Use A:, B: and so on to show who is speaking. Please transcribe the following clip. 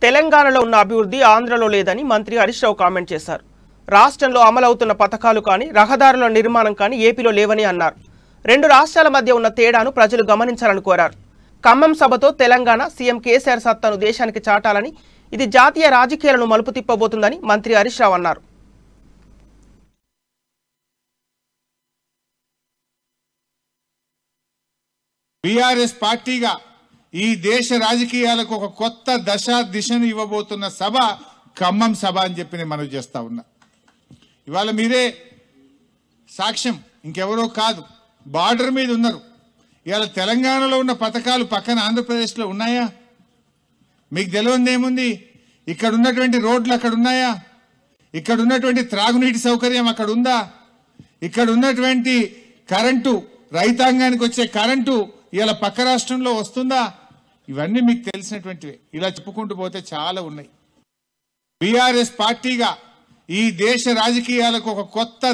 A: తెలంగాణలో ఉన్న అభివృద్ధి ఆంధ్రలో లేదని మంత్రి హరీష్ రావు కామెంట్ చేశారు. రాష్ట్రంలో అమలవుతున్న పథకాలు కానీ రహదారుల నిర్మాణం కానీ ఏపీలో లేవని అన్నారు. రెండు రాష్ట్రాల మధ్య ఉన్న తేడాను ప్రజలు గమనించాలని కోరారు. ఖమ్మం సభతో తెలంగాణ సీఎం కేసీఆర్ సత్తాను దేశానికి చాటాలని, ఇది జాతీయ రాజకీయాలను మలుపు తిప్పబోతుందని మంత్రి హరీష్ రావు అన్నారు.
B: బీఆర్ఎస్ పార్టీగా ఈ దేశ రాజకీయాలకు ఒక కొత్త దిశను ఇవ్వబోతున్న సభ ఖమ్మం సభ అని చెప్పి నేను మనవి చేస్తా ఉన్నా. ఇవాళ మీరే సాక్ష్యం, ఇంకెవరో కాదు, బార్డర్ మీద ఉన్నారు. ఇవాళ తెలంగాణలో ఉన్న పథకాలు పక్కన ఆంధ్రప్రదేశ్లో ఉన్నాయా? మీకు తెలియదు ఏముంది? ఇక్కడ ఉన్నటువంటి రోడ్లు అక్కడ ఉన్నాయా? ఇక్కడ ఉన్నటువంటి త్రాగునీటి సౌకర్యం అక్కడ ఉందా? ఇక్కడ ఉన్నటువంటి కరెంటు, రైతాంగానికి వచ్చే కరెంటు ఇలా పక్క రాష్ట్రంలో వస్తుందా? ఇవన్నీ మీకు తెలిసినటువంటివే. ఇలా చెప్పుకుంటూ పోతే చాలా ఉన్నాయి. బీఆర్ఎస్ పార్టీగా ఈ దేశ రాజకీయాలకు ఒక కొత్త